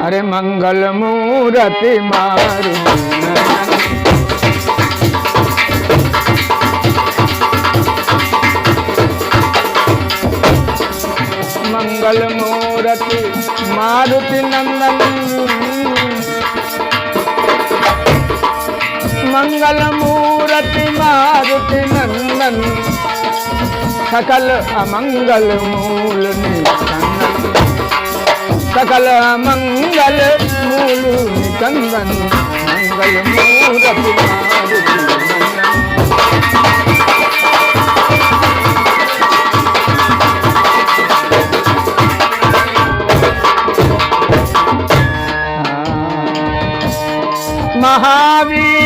अरे मंगल मूर्ति मारुति नंदन, मंगल मूर्ति मारुति नंदन, मंगल मूर्ति मारुति नंदन, सकल अमंगल मूल निकंदन, सकल अमंगल मूल निकंदन, मंगल मूर्ति मारुति नंदन। महावीर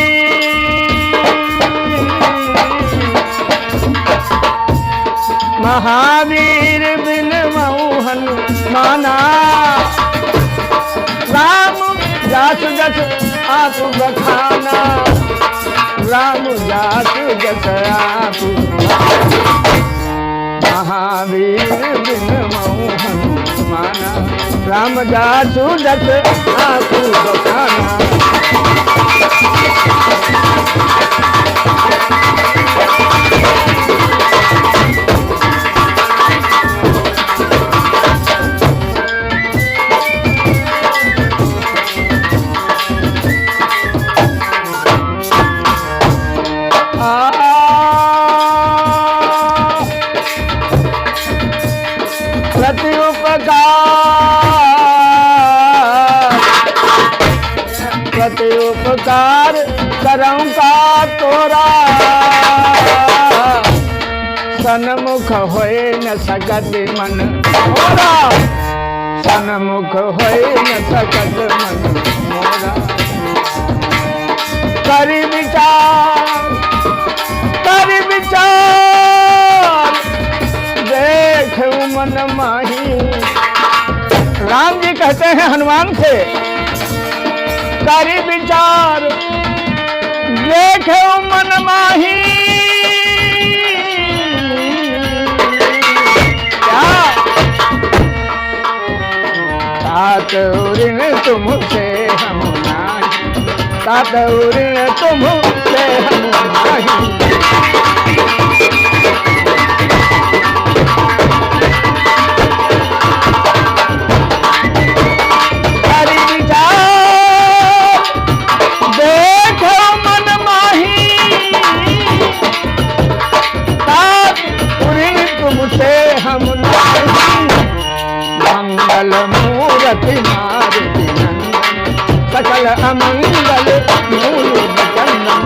महावीर बिन मोहन माना, राम जासु जस आप बखाना, राम जासु जस आप। महावीर बिन मोहन माना, राम जासु जस आप बखाना। प्रति उपकार करऊं का तोरा, सन्मुख होए न सकत मन मोरा, सन्मुख होए न सकत मन मोरा। करि विचार देख मन माही। राम जी कहते हैं हनुमान से, करि विचार देखे मन माही। क्या तात ऋण तुमसे हम नाही, तात ऋण तुमसे हम नाही। मंगल मूर्ति मारुति नंदन, सकल अमंगल मूल निकंदन।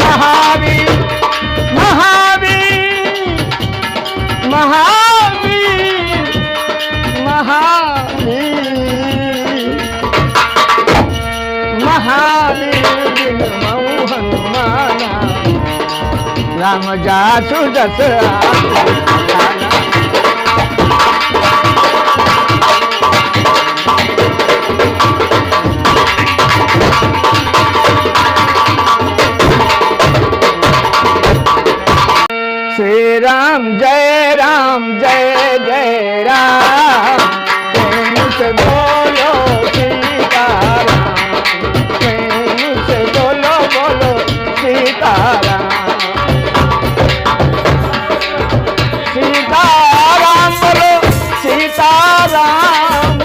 महावीर महावीर महावीर महावीर महावीर बिन मोहन माना, राम जासु जस आप बखाना। श्री राम जय जय राम, प्रेम से बोलो सीताराम, प्रेम से बोलो बोलो सीताराम। सीताराम बोलो सीताराम,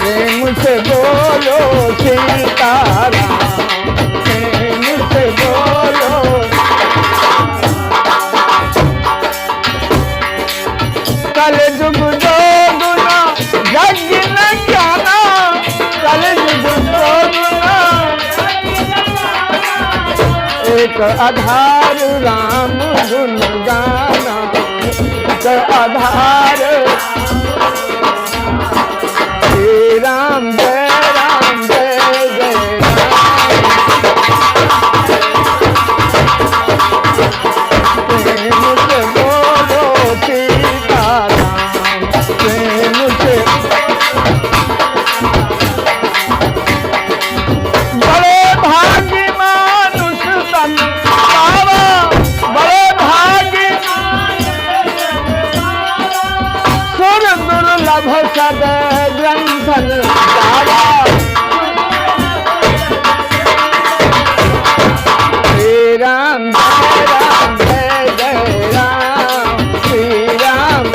प्रेम से बोलो सीताराम, प्रेम से बोलो। कल जुग जो गुना जग न जाना, कल जुग जो गुना एक आधार राम गुण गाना, एक आधार। श्री राम जय जय राम, प्रेम से बोलो सीताराम, प्रेम से। बड़े भाई राम जय जय राम, श्री राम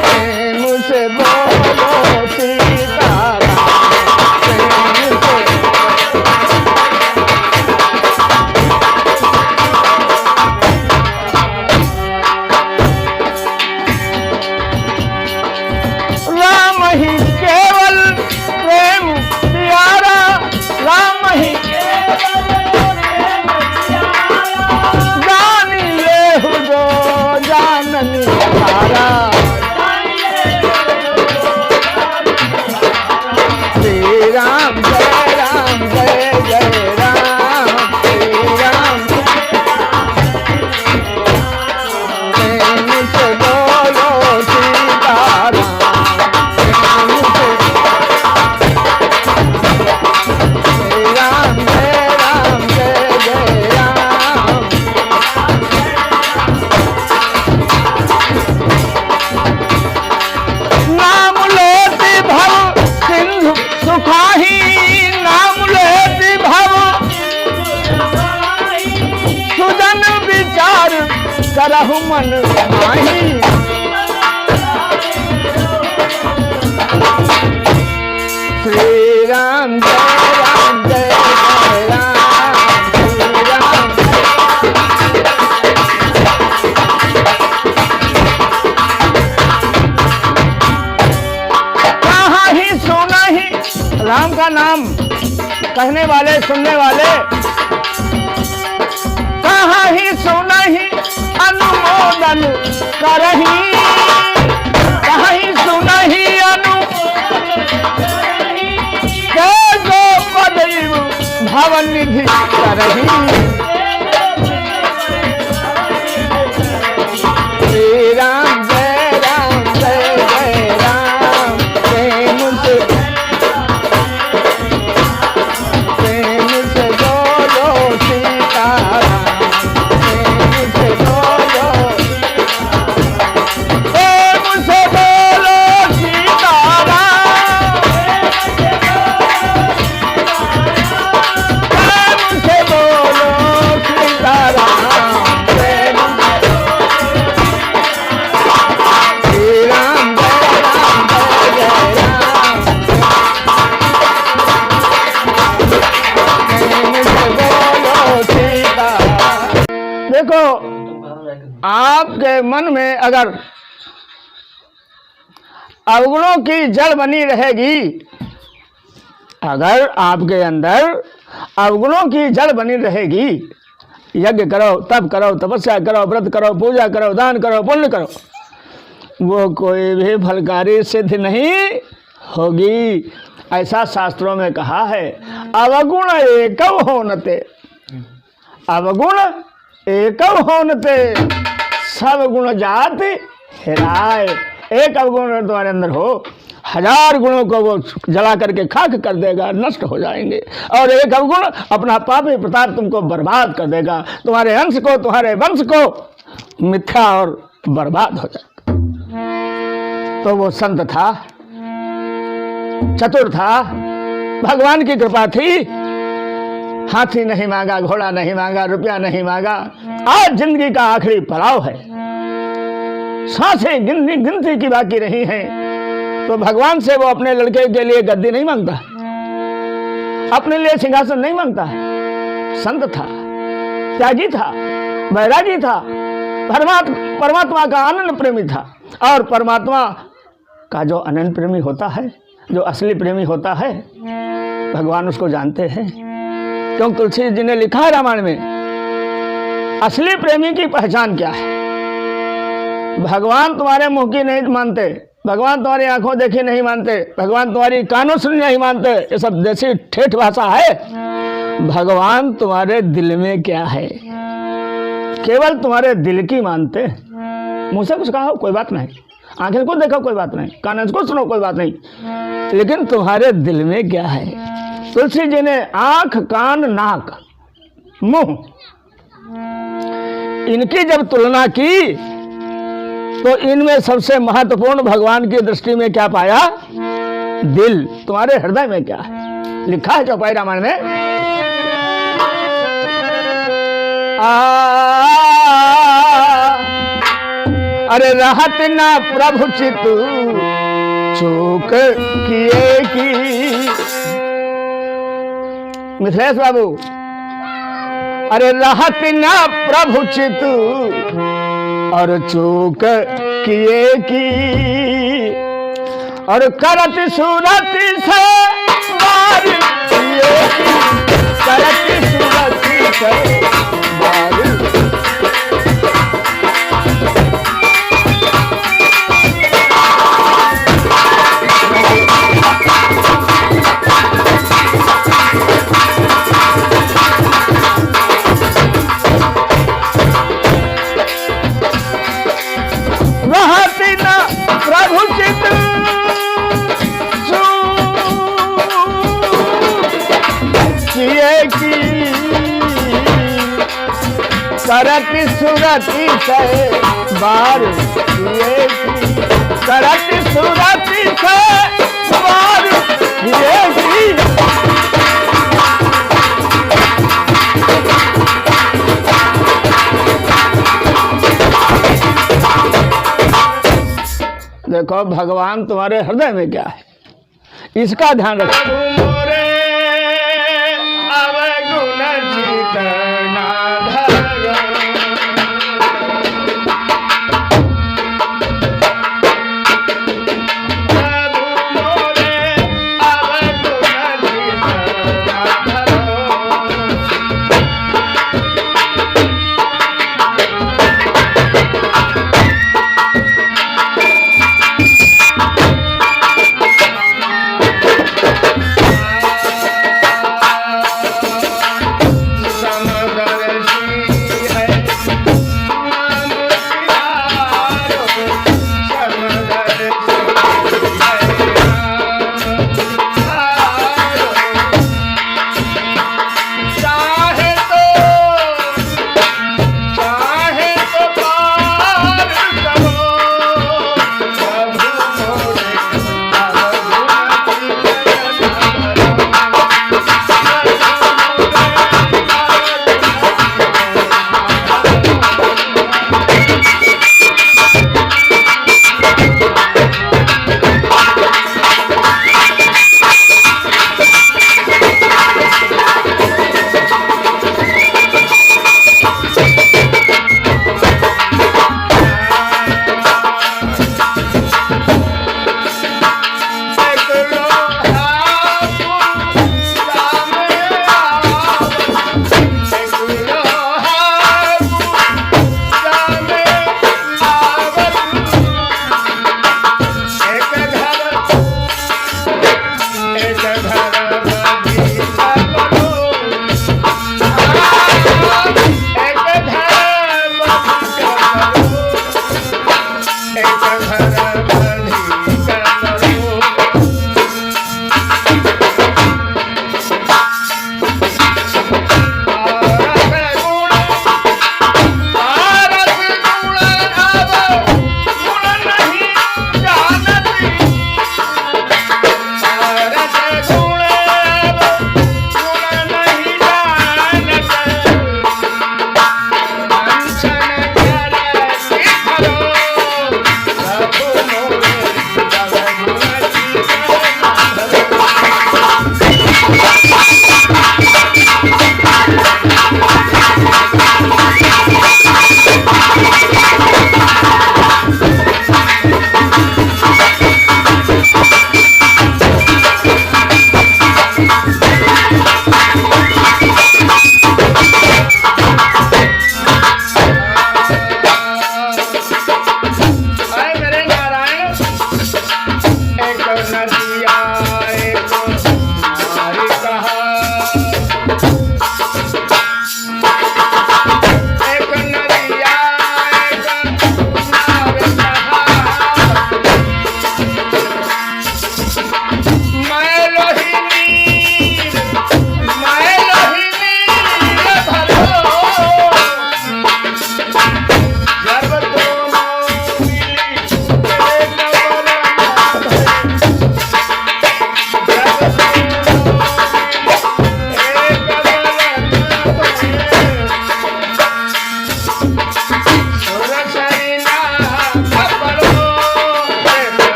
प्रेम से बोलो सीताराम, प्रेम से राम ही केवल प्रेम प्यारा, राम ही जानिए जो जाननी सारा, श्री राम जय जय राम, श्री राम प्रेम से बोलो सीताराम, प्रेम से श्री राम जय जय राम। नाम लेती भव सिंधु सुखाही, नाम लेती भव सुजन विचार करहु मन माही, श्री राम जय राम, श्री राम कहाँ ही सुना ही राम का नाम कहने वाले सुनने वाले, कहाँ ही सुना ही अनुमोदन करही, कहाँ ही सुना ही जो पदैव भवन निधि करही, श्री राम जय राम, प्रेम से बोलो सीताराम, प्रेम से बोलो सीताराम, प्रेम से बोलो सीताराम, प्रेम श्री राम जय राम, प्रेम से बोलो सीताराम। देखो आपके मन में अगर अवगुणों की जड़ बनी रहेगी, अगर आपके अंदर अवगुणों की जड़ बनी रहेगी, यज्ञ करो, तप करो, तपस्या करो, व्रत करो, पूजा करो, दान करो, पुण्य करो, वो कोई भी फलकारी सिद्ध नहीं होगी। ऐसा शास्त्रों में कहा है, अवगुण एकव होनते, अवगुण एकव होनते, सब गुण जाति हेराए। एक अवगुण तुम्हारे अंदर हो, 1000 गुणों को वो जला करके खाक कर देगा, नष्ट हो जाएंगे। और एक अवगुण अपना पापी प्रताप तुमको बर्बाद कर देगा, तुम्हारे अंश को, तुम्हारे वंश को मिथ्या और बर्बाद हो जाएगा। तो वो संत था, चतुर था, भगवान की कृपा थी, हाथी नहीं मांगा, घोड़ा नहीं मांगा, रुपया नहीं मांगा। आज जिंदगी का आखिरी पड़ाव है, सांसें गिनती की बाकी रही हैं, तो भगवान से वो अपने लड़के के लिए गद्दी नहीं मांगता, अपने लिए सिंहासन नहीं मांगता। संत था, त्यागी था, वैरागी था, परमात्मा का आनंद प्रेमी था। और परमात्मा का जो अनंत प्रेमी होता है, जो असली प्रेमी होता है, भगवान उसको जानते हैं। क्योंकि तुलसी जी ने लिखा है रामायण में, असली प्रेमी की पहचान क्या है। भगवान तुम्हारे मुंह की नहीं मानते, भगवान तुम्हारी आंखों देखी नहीं मानते, भगवान तुम्हारी कानों सुनी नहीं मानते, ये सब देसी ठेठ भाषा है। भगवान तुम्हारे दिल में क्या है, केवल तुम्हारे दिल की मानते। मुंह से कुछ कहा कोई बात नहीं, आंखें को देखो कोई बात नहीं, कान को सुनो कोई बात नहीं, लेकिन तुम्हारे दिल में क्या है। तुलसी जी ने आंख, कान, नाक, मुंह, इनकी जब तुलना की तो इनमें सबसे महत्वपूर्ण भगवान की दृष्टि में क्या पाया, दिल। तुम्हारे हृदय में क्या है, लिखा है चौपाई रामायण में, अरे रहत ना प्रभु चित चूक किए की। मिथिलेश बाबू, अरे रहत ना प्रभु चित और चूक किए की, और करत सूरत से बार किए की, करत सूरत से बार। प्रभु चित किए की, करत सुरति से बार किए की, करत सुरति से बार किए की। देखो भगवान तुम्हारे हृदय में क्या है, इसका ध्यान रखो।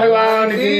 भगवान की।